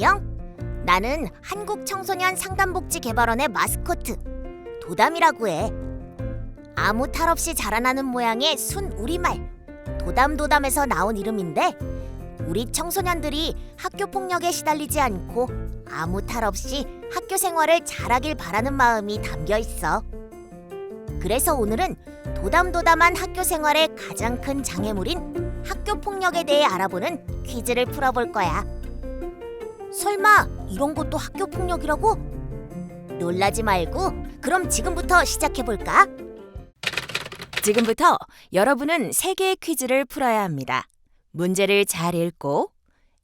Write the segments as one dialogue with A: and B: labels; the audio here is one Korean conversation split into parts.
A: 안녕. 나는 한국청소년상담복지개발원의 마스코트 도담이라고 해. 아무 탈 없이 자라나는 모양의 순 우리말 도담도담에서 나온 이름인데, 우리 청소년들이 학교 폭력에 시달리지 않고 아무 탈 없이 학교 생활을 잘하길 바라는 마음이 담겨 있어. 그래서 오늘은 도담도담한 학교 생활의 가장 큰 장애물인 학교 폭력에 대해 알아보는 퀴즈를 풀어볼 거야. 설마 이런 것도 학교 폭력이라고? 놀라지 말고 그럼 지금부터 시작해볼까?
B: 지금부터 여러분은 3개의 퀴즈를 풀어야 합니다. 문제를 잘 읽고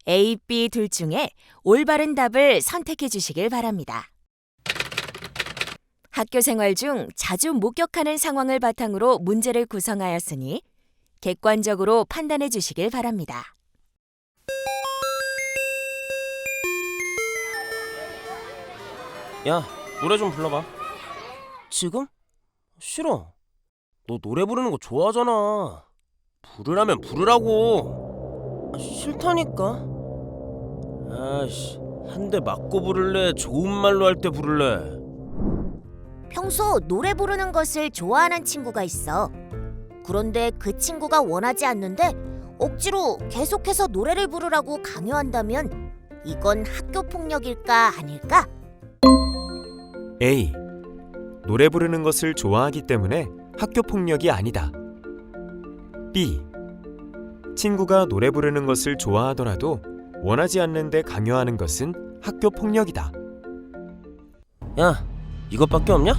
B: A, B 둘 중에 올바른 답을 선택해 주시길 바랍니다. 학교 생활 중 자주 목격하는 상황을 바탕으로 문제를 구성하였으니 객관적으로 판단해 주시길 바랍니다.
C: 야, 노래 좀 불러봐. 지금? 싫어. 너 노래 부르는 거 좋아하잖아. 부르라면 부르라고. 싫다니까. 아이씨, 한 대 맞고 부를래? 좋은 말로 할 때 부를래?
A: 평소 노래 부르는 것을 좋아하는 친구가 있어. 그런데 그 친구가 원하지 않는데 억지로 계속해서 노래를 부르라고 강요한다면 이건 학교 폭력일까 아닐까?
D: A. 노래 부르는 것을 좋아하기 때문에 학교 폭력이 아니다. B. 친구가 노래 부르는 것을 좋아하더라도 원하지 않는데 강요하는 것은 학교 폭력이다.
C: 야, 이것밖에 없냐?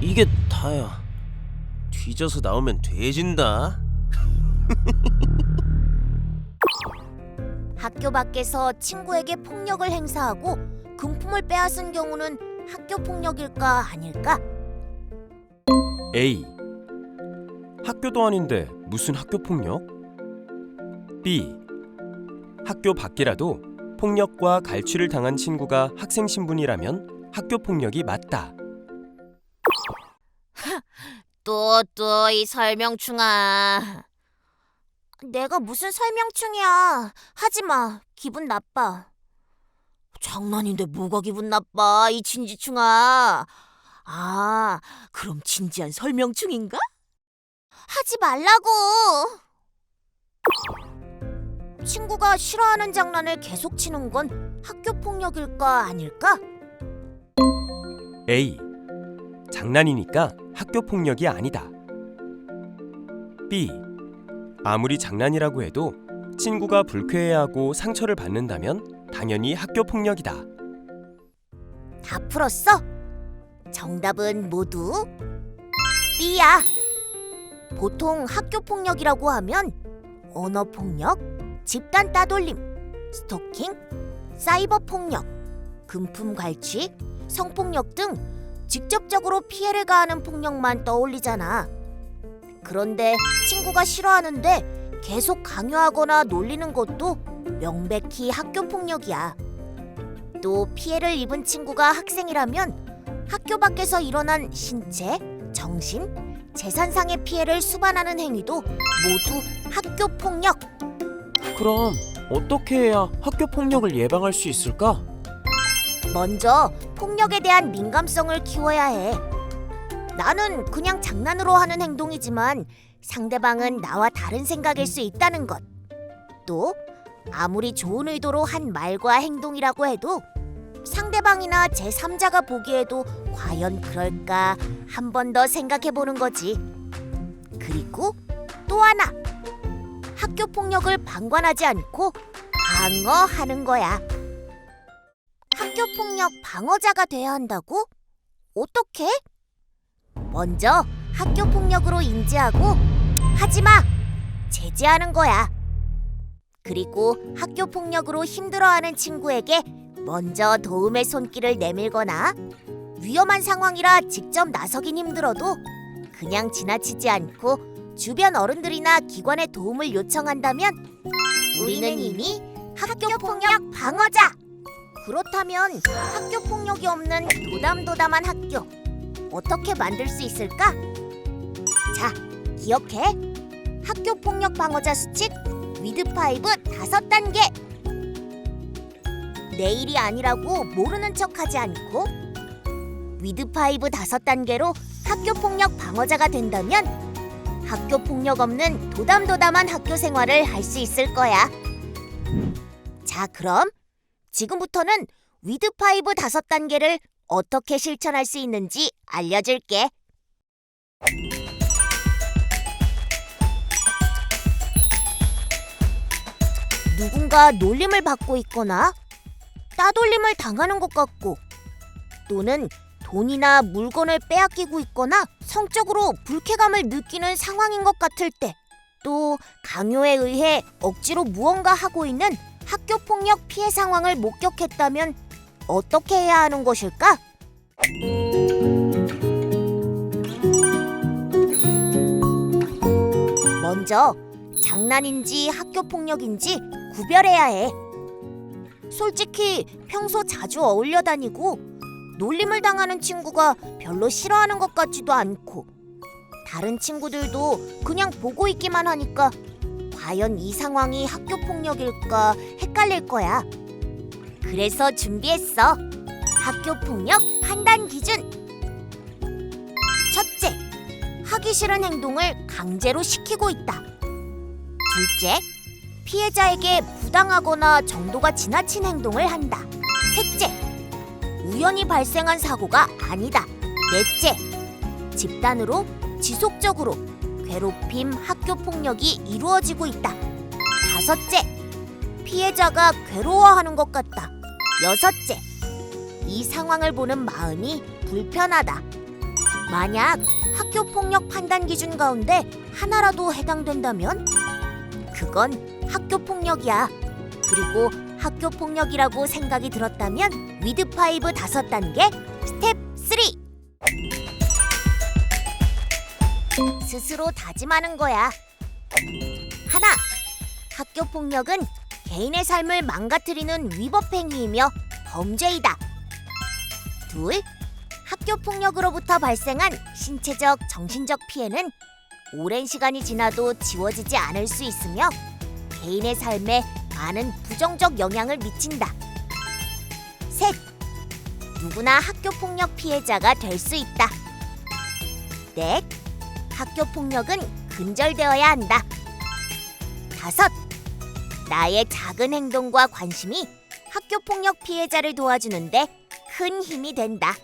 C: 이게 다야. 뒤져서 나오면 돼진다.
A: 학교 밖에서 친구에게 폭력을 행사하고 금품을 빼앗은 경우는 학교 폭력일까 아닐까?
D: A. 학교도 아닌데 무슨 학교 폭력? B. 학교 밖이라도 폭력과 갈취를 당한 친구가 학생 신분이라면 학교 폭력이 맞다.
A: 또 이 설명충아. 내가 무슨 설명충이야. 하지마. 기분 나빠. 장난인데 뭐가 기분 나빠, 이 진지충아. 아, 그럼 진지한 설명충인가? 하지 말라고. 친구가 싫어하는 장난을 계속 치는 건 학교 폭력일까 아닐까?
D: A. 장난이니까 학교 폭력이 아니다. B. 아무리 장난이라고 해도 친구가 불쾌해하고 상처를 받는다면 당연히 학교 폭력이다.
A: 다 풀었어? 정답은 모두 B야. 보통 학교 폭력이라고 하면 언어 폭력, 집단 따돌림, 스토킹, 사이버 폭력, 금품 갈취, 성폭력 등 직접적으로 피해를 가하는 폭력만 떠올리잖아. 그런데 친구가 싫어하는데 계속 강요하거나 놀리는 것도 명백히 학교 폭력이야. 또 피해를 입은 친구가 학생이라면 학교 밖에서 일어난 신체, 정신, 재산상의 피해를 수반하는 행위도 모두 학교 폭력.
C: 그럼 어떻게 해야 학교 폭력을 예방할 수 있을까?
A: 먼저 폭력에 대한 민감성을 키워야 해. 나는 그냥 장난으로 하는 행동이지만 상대방은 나와 다른 생각일 수 있다는 것. 또 아무리 좋은 의도로 한 말과 행동이라고 해도 상대방이나 제3자가 보기에도 과연 그럴까 한 번 더 생각해보는 거지. 그리고 또 하나, 학교 폭력을 방관하지 않고 방어하는 거야. 학교 폭력 방어자가 돼야 한다고? 어떻게? 먼저 학교 폭력으로 인지하고 하지마! 제지하는 거야. 그리고 학교 폭력으로 힘들어하는 친구에게 먼저 도움의 손길을 내밀거나 위험한 상황이라 직접 나서긴 힘들어도 그냥 지나치지 않고 주변 어른들이나 기관의 도움을 요청한다면 우리는 이미 학교 폭력 방어자! 그렇다면 학교 폭력이 없는 도담도담한 학교 어떻게 만들 수 있을까? 자, 기억해. 학교 폭력 방어자 수칙 위드5 5단계. 내 일이 아니라고 모르는 척하지 않고 위드5 5단계로 학교폭력 방어자가 된다면 학교폭력 없는 도담도담한 학교 생활을 할 수 있을 거야. 자, 그럼 지금부터는 위드5 5단계를 어떻게 실천할 수 있는지 알려줄게. 누군가 놀림을 받고 있거나 따돌림을 당하는 것 같고, 또는 돈이나 물건을 빼앗기고 있거나 성적으로 불쾌감을 느끼는 상황인 것 같을 때, 또 강요에 의해 억지로 무언가 하고 있는 학교폭력 피해 상황을 목격했다면 어떻게 해야 하는 것일까? 먼저 장난인지 학교폭력인지 구별해야 해. 솔직히 평소 자주 어울려 다니고 놀림을 당하는 친구가 별로 싫어하는 것 같지도 않고, 다른 친구들도 그냥 보고 있기만 하니까 과연 이 상황이 학교폭력일까 헷갈릴 거야. 그래서 준비했어. 학교폭력 판단 기준. 첫째, 하기 싫은 행동을 강제로 시키고 있다. 둘째, 피해자에게 부당하거나 정도가 지나친 행동을 한다. 셋째, 우연히 발생한 사고가 아니다. 넷째, 집단으로 지속적으로 괴롭힘, 학교폭력이 이루어지고 있다. 다섯째, 피해자가 괴로워하는 것 같다. 여섯째, 이 상황을 보는 마음이 불편하다. 만약 학교폭력 판단 기준 가운데 하나라도 해당된다면 그건 학교폭력이야. 그리고 학교폭력이라고 생각이 들었다면 위드5 5단계 스텝 3. 스스로 다짐하는 거야. 하나, 학교폭력은 개인의 삶을 망가뜨리는 위법 행위이며 범죄이다. 둘, 학교폭력으로부터 발생한 신체적, 정신적 피해는 오랜 시간이 지나도 지워지지 않을 수 있으며 개인의 삶에 많은 부정적 영향을 미친다. 셋, 누구나 학교폭력 피해자가 될 수 있다. 넷, 학교폭력은 근절되어야 한다. 다섯, 나의 작은 행동과 관심이 학교폭력 피해자를 도와주는데 큰 힘이 된다.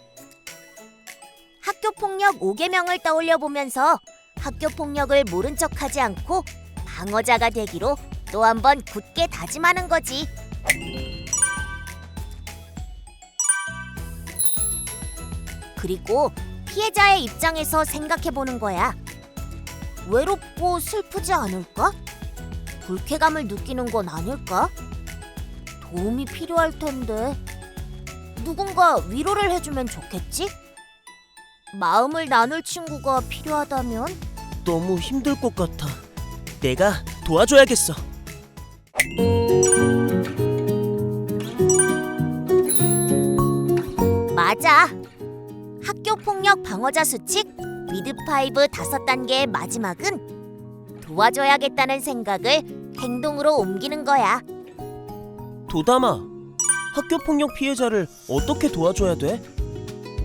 A: 학교폭력 5계명을 떠올려 보면서 학교폭력을 모른 척하지 않고 방어자가 되기로 또 한 번 굳게 다짐하는 거지. 그리고 피해자의 입장에서 생각해 보는 거야. 외롭고 슬프지 않을까? 불쾌감을 느끼는 건 아닐까? 도움이 필요할 텐데 누군가 위로를 해주면 좋겠지? 마음을 나눌 친구가 필요하다면?
C: 너무 힘들 것 같아. 내가 도와줘야겠어.
A: 맞아. 학교폭력 방어자 수칙 위드5 5단계의 마지막은 도와줘야겠다는 생각을 행동으로 옮기는 거야.
C: 도담아, 학교폭력 피해자를 어떻게 도와줘야 돼?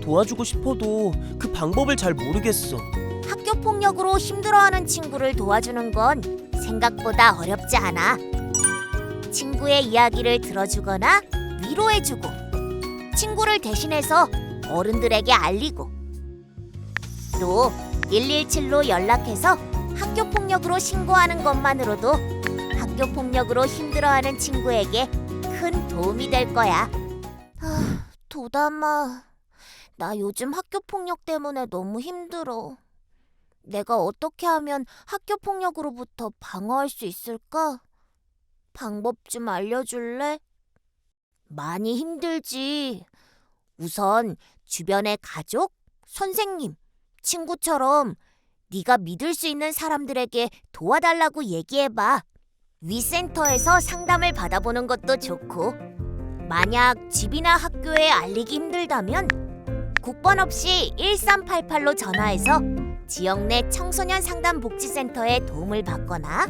C: 도와주고 싶어도 그 방법을 잘 모르겠어.
A: 학교폭력으로 힘들어하는 친구를 도와주는 건 생각보다 어렵지 않아. 친구의 이야기를 들어주거나 위로해주고, 친구를 대신해서 어른들에게 알리고, 또 117로 연락해서 학교폭력으로 신고하는 것만으로도 학교폭력으로 힘들어하는 친구에게 큰 도움이 될 거야. 도담아, 나 요즘 학교폭력 때문에 너무 힘들어. 내가 어떻게 하면 학교폭력으로부터 방어할 수 있을까? 방법 좀 알려줄래? 많이 힘들지. 우선 주변의 가족, 선생님, 친구처럼 네가 믿을 수 있는 사람들에게 도와달라고 얘기해봐. 위센터에서 상담을 받아보는 것도 좋고, 만약 집이나 학교에 알리기 힘들다면 국번 없이 1388로 전화해서 지역 내 청소년 상담 복지센터에 도움을 받거나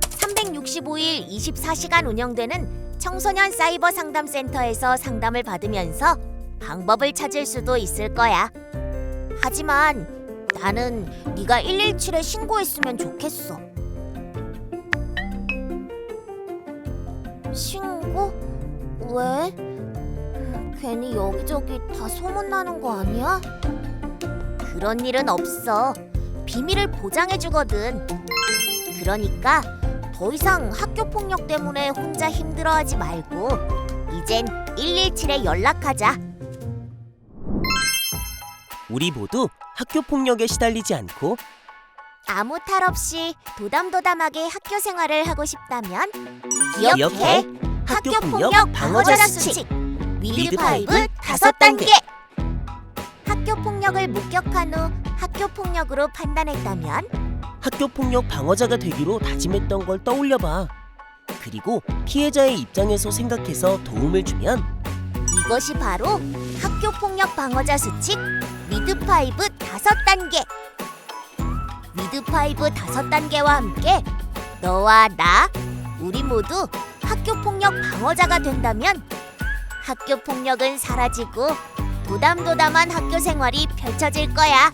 A: 365일 24시간 운영되는 청소년 사이버 상담센터에서 상담을 받으면서 방법을 찾을 수도 있을 거야. 하지만 나는 네가 117에 신고했으면 좋겠어. 신고? 왜? 괜히 여기저기 다 소문나는 거 아니야? 그런 일은 없어. 비밀을 보장해주거든. 그러니까 더 이상 학교 폭력 때문에 혼자 힘들어하지 말고 이젠 117에 연락하자.
C: 우리 모두 학교 폭력에 시달리지 않고
A: 아무 탈 없이 도담도담하게 학교 생활을 하고 싶다면
C: 기억해.
A: 학교
C: 학교
A: 폭력
C: 폭력
A: 방어자
C: 방어자
A: 수칙 미드
C: 미드
A: 파이브
C: 파이브
A: 5단계. 학교 폭력을 목격한 후 학교 폭력으로 판단했다면
C: 학교 폭력 방어자가 되기로 다짐했던 걸 떠올려봐. 그리고 피해자의 입장에서 생각해서 도움을 주면
A: 이것이 바로 학교 폭력 방어자 수칙 미드 파이브 5단계. 미드 파이브 5단계와 함께 너와 나, 우리 모두 학교 폭력 방어자가 된다면 학교 폭력은 사라지고 도담도담한 학교 생활이 펼쳐질 거야.